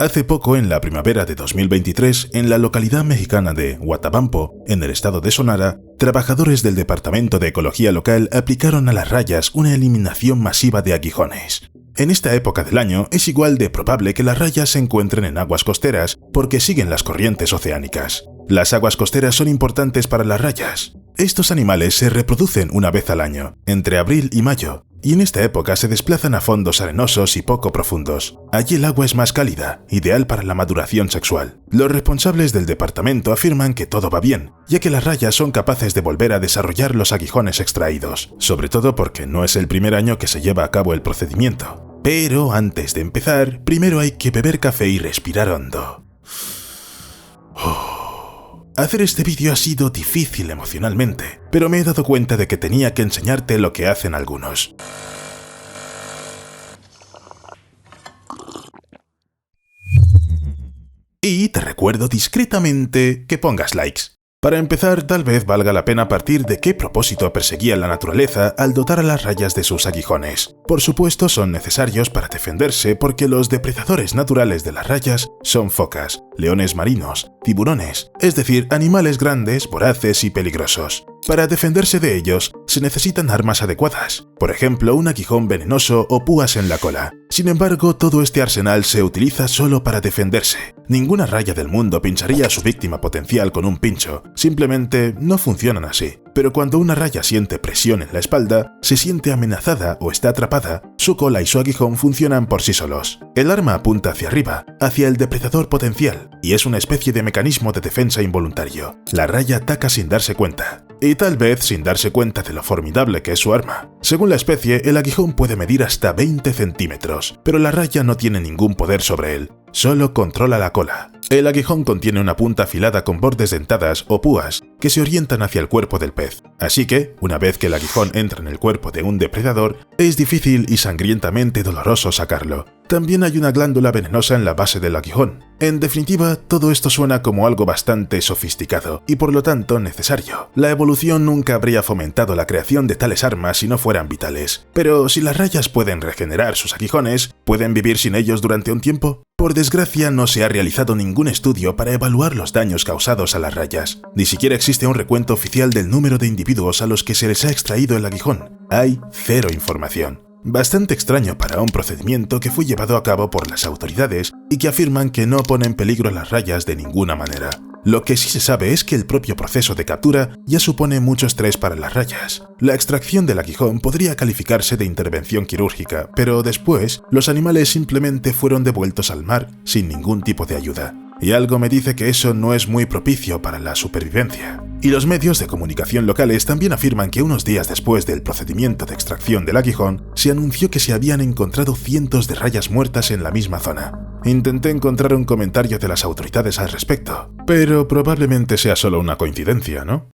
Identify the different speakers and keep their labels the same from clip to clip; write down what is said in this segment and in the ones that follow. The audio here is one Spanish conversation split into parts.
Speaker 1: Hace poco, en la primavera de 2023, en la localidad mexicana de Huatabampo, en el estado de Sonora, trabajadores del Departamento de Ecología local aplicaron a las rayas una eliminación masiva de aguijones. En esta época del año es igual de probable que las rayas se encuentren en aguas costeras porque siguen las corrientes oceánicas. Las aguas costeras son importantes para las rayas. Estos animales se reproducen una vez al año, entre abril y mayo, y en esta época se desplazan a fondos arenosos y poco profundos. Allí el agua es más cálida, ideal para la maduración sexual. Los responsables del departamento afirman que todo va bien, ya que las rayas son capaces de volver a desarrollar los aguijones extraídos, sobre todo porque no es el primer año que se lleva a cabo el procedimiento. Pero antes de empezar, primero hay que beber café y respirar hondo. Hacer este vídeo ha sido difícil emocionalmente, pero me he dado cuenta de que tenía que enseñarte lo que hacen algunos. Y te recuerdo discretamente que pongas likes. Para empezar, tal vez valga la pena partir de qué propósito perseguía la naturaleza al dotar a las rayas de sus aguijones. Por supuesto, son necesarios para defenderse porque los depredadores naturales de las rayas son focas, leones marinos, tiburones, es decir, animales grandes, voraces y peligrosos. Para defenderse de ellos, se necesitan armas adecuadas, por ejemplo, un aguijón venenoso o púas en la cola. Sin embargo, todo este arsenal se utiliza solo para defenderse. Ninguna raya del mundo pincharía a su víctima potencial con un pincho, simplemente no funcionan así. Pero cuando una raya siente presión en la espalda, se siente amenazada o está atrapada, su cola y su aguijón funcionan por sí solos. El arma apunta hacia arriba, hacia el depredador potencial, y es una especie de mecanismo de defensa involuntario. La raya ataca sin darse cuenta, y tal vez sin darse cuenta de lo formidable que es su arma. Según la especie, el aguijón puede medir hasta 20 centímetros, pero la raya no tiene ningún poder sobre él. Solo controla la cola. El aguijón contiene una punta afilada con bordes dentadas o púas que se orientan hacia el cuerpo del pez. Así que, una vez que el aguijón entra en el cuerpo de un depredador, es difícil y sangrientamente doloroso sacarlo. También hay una glándula venenosa en la base del aguijón. En definitiva, todo esto suena como algo bastante sofisticado y por lo tanto necesario. La evolución nunca habría fomentado la creación de tales armas si no fueran vitales. Pero si las rayas pueden regenerar sus aguijones, ¿pueden vivir sin ellos durante un tiempo? Por desgracia, no se ha realizado ningún estudio para evaluar los daños causados a las rayas. Ni siquiera existe un recuento oficial del número de individuos a los que se les ha extraído el aguijón. Hay cero información. Bastante extraño para un procedimiento que fue llevado a cabo por las autoridades y que afirman que no pone en peligro a las rayas de ninguna manera. Lo que sí se sabe es que el propio proceso de captura ya supone mucho estrés para las rayas. La extracción del aguijón podría calificarse de intervención quirúrgica, pero después los animales simplemente fueron devueltos al mar sin ningún tipo de ayuda. Y algo me dice que eso no es muy propicio para la supervivencia. Y los medios de comunicación locales también afirman que unos días después del procedimiento de extracción del aguijón, se anunció que se habían encontrado cientos de rayas muertas en la misma zona. Intenté encontrar un comentario de las autoridades al respecto, pero probablemente sea solo una coincidencia, ¿no?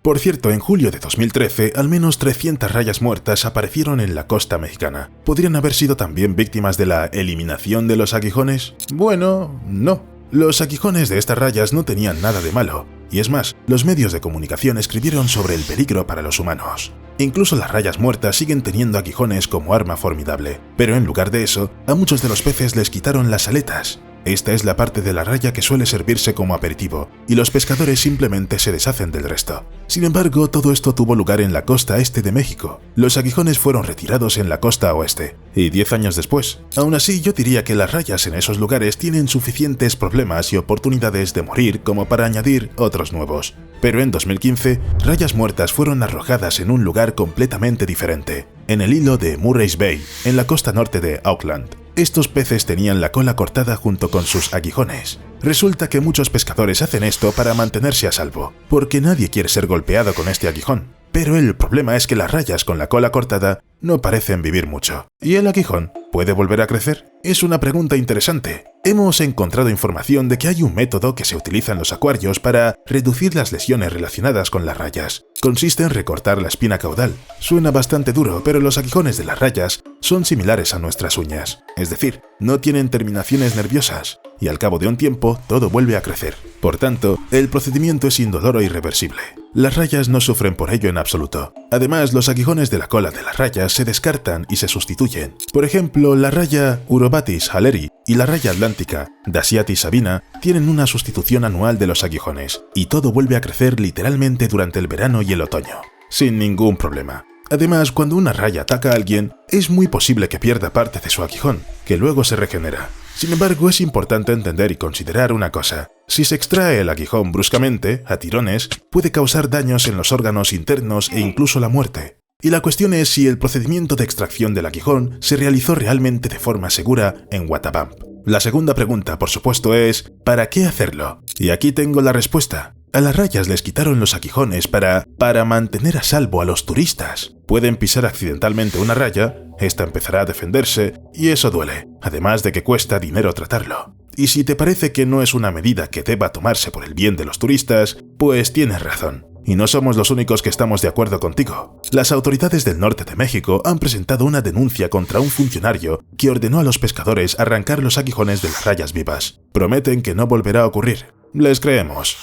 Speaker 1: Por cierto, en julio de 2013, al menos 300 rayas muertas aparecieron en la costa mexicana. ¿Podrían haber sido también víctimas de la eliminación de los aguijones? Bueno, no. Los aguijones de estas rayas no tenían nada de malo. Y es más, los medios de comunicación escribieron sobre el peligro para los humanos. Incluso las rayas muertas siguen teniendo aguijones como arma formidable. Pero en lugar de eso, a muchos de los peces les quitaron las aletas. Esta es la parte de la raya que suele servirse como aperitivo, y los pescadores simplemente se deshacen del resto. Sin embargo, todo esto tuvo lugar en la costa este de México. Los aguijones fueron retirados en la costa oeste, y 10 años después. Aún así, yo diría que las rayas en esos lugares tienen suficientes problemas y oportunidades de morir como para añadir otros nuevos. Pero en 2015, rayas muertas fueron arrojadas en un lugar completamente diferente, en el hilo de Murray's Bay, en la costa norte de Auckland. Estos peces tenían la cola cortada junto con sus aguijones. Resulta que muchos pescadores hacen esto para mantenerse a salvo, porque nadie quiere ser golpeado con este aguijón. Pero el problema es que las rayas con la cola cortada no parecen vivir mucho. ¿Y el aguijón puede volver a crecer? Es una pregunta interesante. Hemos encontrado información de que hay un método que se utiliza en los acuarios para reducir las lesiones relacionadas con las rayas. Consiste en recortar la espina caudal. Suena bastante duro, pero los aguijones de las rayas son similares a nuestras uñas. Es decir, no tienen terminaciones nerviosas, y al cabo de un tiempo todo vuelve a crecer. Por tanto, el procedimiento es indoloro e irreversible. Las rayas no sufren por ello en absoluto. Además, los aguijones de la cola de las rayas se descartan y se sustituyen. Por ejemplo, la raya Urobatis halleri y la raya atlántica, Dasyatis sabina, tienen una sustitución anual de los aguijones, y todo vuelve a crecer literalmente durante el verano y el otoño, sin ningún problema. Además, cuando una raya ataca a alguien, es muy posible que pierda parte de su aguijón, que luego se regenera. Sin embargo, es importante entender y considerar una cosa. Si se extrae el aguijón bruscamente, a tirones, puede causar daños en los órganos internos e incluso la muerte. Y la cuestión es si el procedimiento de extracción del aguijón se realizó realmente de forma segura en Wattabamp. La segunda pregunta, por supuesto, es ¿para qué hacerlo? Y aquí tengo la respuesta. A las rayas les quitaron los aguijones para mantener a salvo a los turistas. Pueden pisar accidentalmente una raya, esta empezará a defenderse, y eso duele, además de que cuesta dinero tratarlo. Y si te parece que no es una medida que deba tomarse por el bien de los turistas, pues tienes razón. Y no somos los únicos que estamos de acuerdo contigo. Las autoridades del norte de México han presentado una denuncia contra un funcionario que ordenó a los pescadores arrancar los aguijones de las rayas vivas. Prometen que no volverá a ocurrir. Les creemos.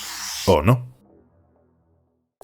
Speaker 1: ¿O no?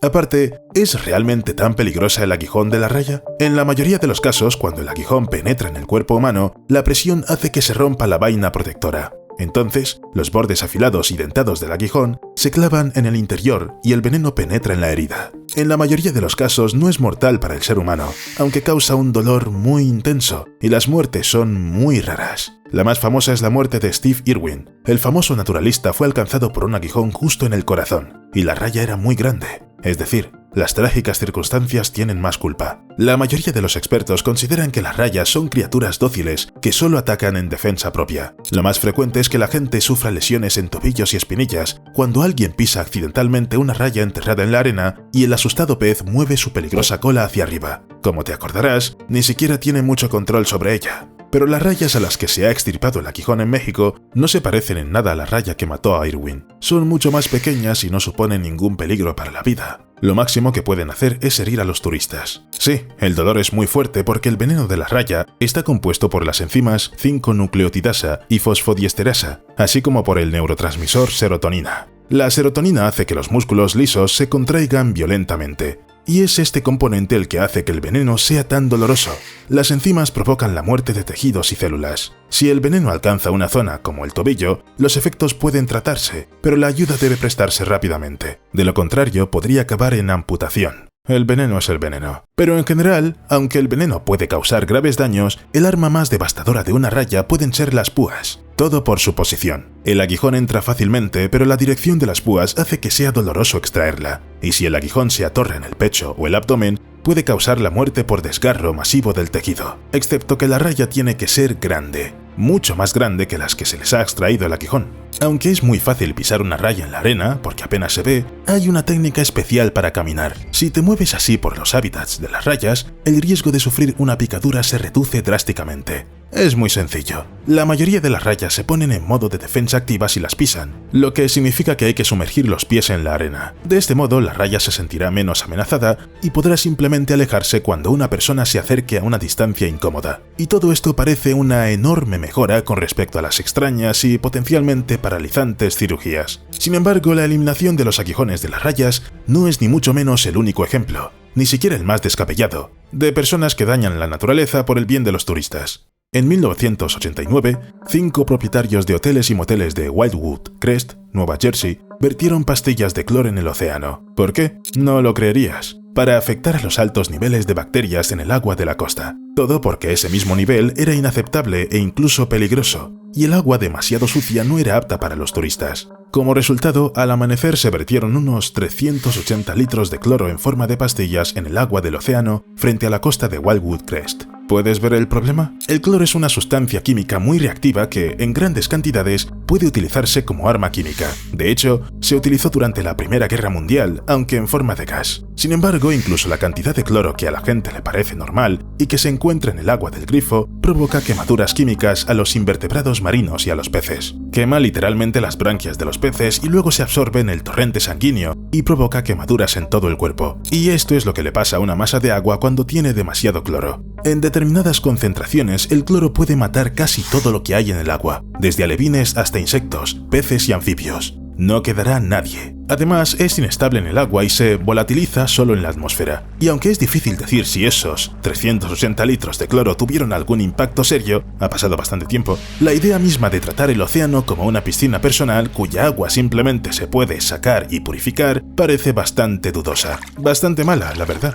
Speaker 1: Aparte, ¿es realmente tan peligrosa el aguijón de la raya? En la mayoría de los casos, cuando el aguijón penetra en el cuerpo humano, la presión hace que se rompa la vaina protectora. Entonces, los bordes afilados y dentados del aguijón se clavan en el interior y el veneno penetra en la herida. En la mayoría de los casos no es mortal para el ser humano, aunque causa un dolor muy intenso, y las muertes son muy raras. La más famosa es la muerte de Steve Irwin. El famoso naturalista fue alcanzado por un aguijón justo en el corazón, y la raya era muy grande. Es decir, las trágicas circunstancias tienen más culpa. La mayoría de los expertos consideran que las rayas son criaturas dóciles que solo atacan en defensa propia. Lo más frecuente es que la gente sufra lesiones en tobillos y espinillas cuando alguien pisa accidentalmente una raya enterrada en la arena y el asustado pez mueve su peligrosa cola hacia arriba. Como te acordarás, ni siquiera tiene mucho control sobre ella. Pero las rayas a las que se ha extirpado el aguijón en México no se parecen en nada a la raya que mató a Irwin. Son mucho más pequeñas y no suponen ningún peligro para la vida. Lo máximo que pueden hacer es herir a los turistas. Sí, el dolor es muy fuerte porque el veneno de la raya está compuesto por las enzimas 5-nucleotidasa y fosfodiesterasa, así como por el neurotransmisor serotonina. La serotonina hace que los músculos lisos se contraigan violentamente. Y es este componente el que hace que el veneno sea tan doloroso. Las enzimas provocan la muerte de tejidos y células. Si el veneno alcanza una zona como el tobillo, los efectos pueden tratarse, pero la ayuda debe prestarse rápidamente. De lo contrario, podría acabar en amputación. El veneno es el veneno. Pero en general, aunque el veneno puede causar graves daños, el arma más devastadora de una raya pueden ser las púas. Todo por su posición. El aguijón entra fácilmente, pero la dirección de las púas hace que sea doloroso extraerla. Y si el aguijón se atorra en el pecho o el abdomen, puede causar la muerte por desgarro masivo del tejido. Excepto que la raya tiene que ser grande. Mucho más grande que las que se les ha extraído el aguijón. Aunque es muy fácil pisar una raya en la arena, porque apenas se ve, hay una técnica especial para caminar. Si te mueves así por los hábitats de las rayas, el riesgo de sufrir una picadura se reduce drásticamente. Es muy sencillo. La mayoría de las rayas se ponen en modo de defensa activa si las pisan, lo que significa que hay que sumergir los pies en la arena. De este modo, la raya se sentirá menos amenazada y podrá simplemente alejarse cuando una persona se acerque a una distancia incómoda. Y todo esto parece una enorme mejora con respecto a las extrañas y potencialmente paralizantes cirugías. Sin embargo, la eliminación de los aguijones de las rayas no es ni mucho menos el único ejemplo, ni siquiera el más descabellado, de personas que dañan la naturaleza por el bien de los turistas. En 1989, 5 propietarios de hoteles y moteles de Wildwood Crest, Nueva Jersey, vertieron pastillas de cloro en el océano. ¿Por qué? No lo creerías. Para afectar a los altos niveles de bacterias en el agua de la costa. Todo porque ese mismo nivel era inaceptable e incluso peligroso, y el agua demasiado sucia no era apta para los turistas. Como resultado, al amanecer se vertieron unos 380 litros de cloro en forma de pastillas en el agua del océano frente a la costa de Wildwood Crest. ¿Puedes ver el problema? El cloro es una sustancia química muy reactiva que, en grandes cantidades, puede utilizarse como arma química. De hecho, se utilizó durante la Primera Guerra Mundial, aunque en forma de gas. Sin embargo, incluso la cantidad de cloro que a la gente le parece normal y que se encuentra en el agua del grifo provoca quemaduras químicas a los invertebrados marinos y a los peces. Quema literalmente las branquias de los peces y luego se absorbe en el torrente sanguíneo y provoca quemaduras en todo el cuerpo. Y esto es lo que le pasa a una masa de agua cuando tiene demasiado cloro. En determinadas concentraciones, el cloro puede matar casi todo lo que hay en el agua, desde alevines hasta insectos, peces y anfibios. No quedará nadie. Además, es inestable en el agua y se volatiliza solo en la atmósfera. Y aunque es difícil decir si esos 380 litros de cloro tuvieron algún impacto serio, ha pasado bastante tiempo, la idea misma de tratar el océano como una piscina personal cuya agua simplemente se puede sacar y purificar parece bastante dudosa. Bastante mala, la verdad.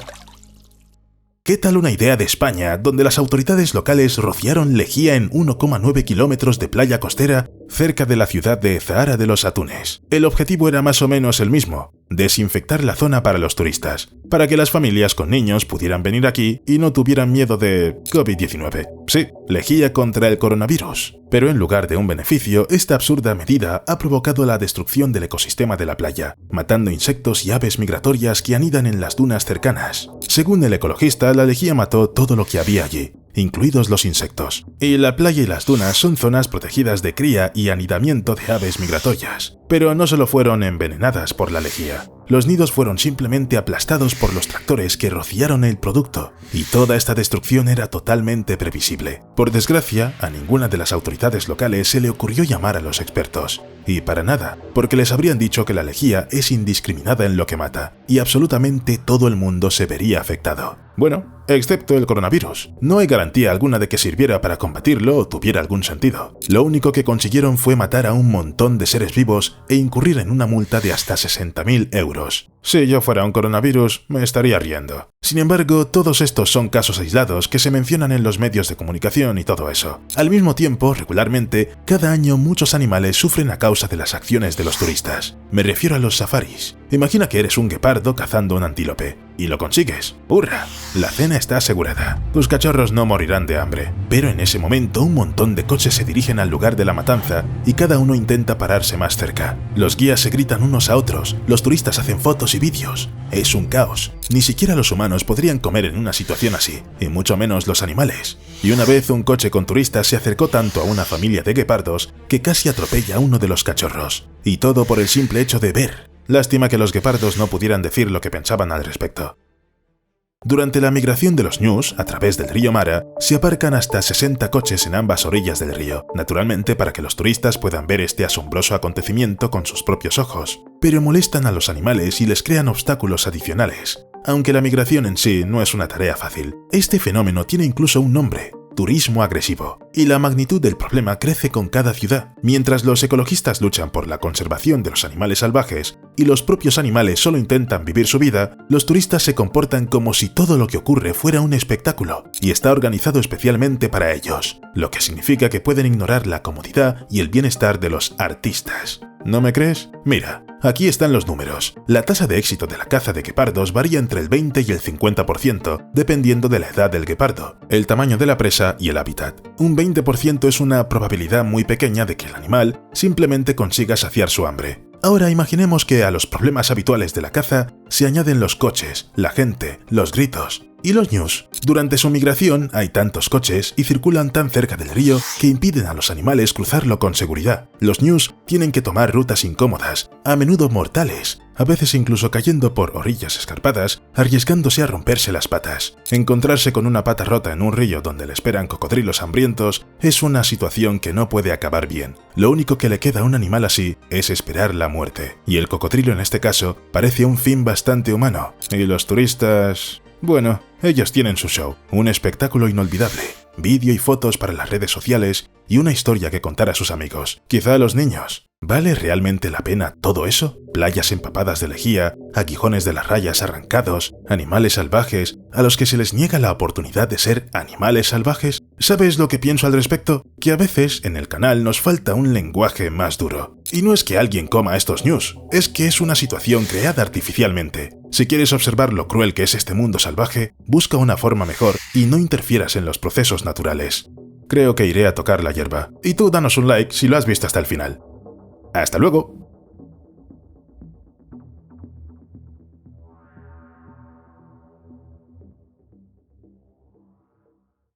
Speaker 1: ¿Qué tal una idea de España donde las autoridades locales rociaron lejía en 1,9 kilómetros de playa costera cerca de la ciudad de Zahara de los Atunes? El objetivo era más o menos el mismo: desinfectar la zona para los turistas, para que las familias con niños pudieran venir aquí y no tuvieran miedo de COVID-19. Sí, lejía contra el coronavirus. Pero en lugar de un beneficio, esta absurda medida ha provocado la destrucción del ecosistema de la playa, matando insectos y aves migratorias que anidan en las dunas cercanas. Según el ecologista, la lejía mató todo lo que había allí, incluidos los insectos. Y la playa y las dunas son zonas protegidas de cría y anidamiento de aves migratorias. Pero no solo fueron envenenadas por la lejía. Los nidos fueron simplemente aplastados por los tractores que rociaron el producto, y toda esta destrucción era totalmente previsible. Por desgracia, a ninguna de las autoridades locales se le ocurrió llamar a los expertos. Y para nada, porque les habrían dicho que la lejía es indiscriminada en lo que mata, y absolutamente todo el mundo se vería afectado. Bueno, excepto el coronavirus. No hay garantía alguna de que sirviera para combatirlo o tuviera algún sentido. Lo único que consiguieron fue matar a un montón de seres vivos e incurrir en una multa de hasta 60.000 euros. Si yo fuera un coronavirus, me estaría riendo. Sin embargo, todos estos son casos aislados que se mencionan en los medios de comunicación y todo eso. Al mismo tiempo, regularmente, cada año muchos animales sufren a causa de las acciones de los turistas. Me refiero a los safaris. Imagina que eres un guepardo cazando un antílope. Y lo consigues. ¡Hurra! La cena está asegurada. Tus cachorros no morirán de hambre. Pero en ese momento un montón de coches se dirigen al lugar de la matanza y cada uno intenta pararse más cerca. Los guías se gritan unos a otros, los turistas hacen fotos y vídeos. Es un caos. Ni siquiera los humanos podrían comer en una situación así, y mucho menos los animales. Y una vez un coche con turistas se acercó tanto a una familia de guepardos que casi atropella a uno de los cachorros. Y todo por el simple hecho de ver. Lástima que los guepardos no pudieran decir lo que pensaban al respecto. Durante la migración de los ñus, a través del río Mara, se aparcan hasta 60 coches en ambas orillas del río, naturalmente para que los turistas puedan ver este asombroso acontecimiento con sus propios ojos. Pero molestan a los animales y les crean obstáculos adicionales. Aunque la migración en sí no es una tarea fácil, este fenómeno tiene incluso un nombre: turismo agresivo, y la magnitud del problema crece con cada ciudad. Mientras los ecologistas luchan por la conservación de los animales salvajes y los propios animales solo intentan vivir su vida, los turistas se comportan como si todo lo que ocurre fuera un espectáculo y está organizado especialmente para ellos, lo que significa que pueden ignorar la comodidad y el bienestar de los artistas. ¿No me crees? Mira, aquí están los números. La tasa de éxito de la caza de guepardos varía entre el 20 y el 50%, dependiendo de la edad del guepardo, el tamaño de la presa y el hábitat. Un 20% es una probabilidad muy pequeña de que el animal simplemente consiga saciar su hambre. Ahora imaginemos que a los problemas habituales de la caza se añaden los coches, la gente, los gritos y los ñus. Durante su migración hay tantos coches y circulan tan cerca del río que impiden a los animales cruzarlo con seguridad. Los ñus tienen que tomar rutas incómodas, a menudo mortales, a veces incluso cayendo por orillas escarpadas, arriesgándose a romperse las patas. Encontrarse con una pata rota en un río donde le esperan cocodrilos hambrientos es una situación que no puede acabar bien. Lo único que le queda a un animal así es esperar la muerte. Y el cocodrilo en este caso parece un fin bastante humano. Y los turistas... bueno, ellos tienen su show, un espectáculo inolvidable, vídeo y fotos para las redes sociales y una historia que contar a sus amigos, quizá a los niños. ¿Vale realmente la pena todo eso? Playas empapadas de lejía, aguijones de las rayas arrancados, animales salvajes, a los que se les niega la oportunidad de ser animales salvajes. ¿Sabes lo que pienso al respecto? Que a veces en el canal nos falta un lenguaje más duro. Y no es que alguien coma estos ñus, es que es una situación creada artificialmente. Si quieres observar lo cruel que es este mundo salvaje, busca una forma mejor y no interfieras en los procesos naturales. Creo que iré a tocar la hierba. Y tú danos un like si lo has visto hasta el final. ¡Hasta luego!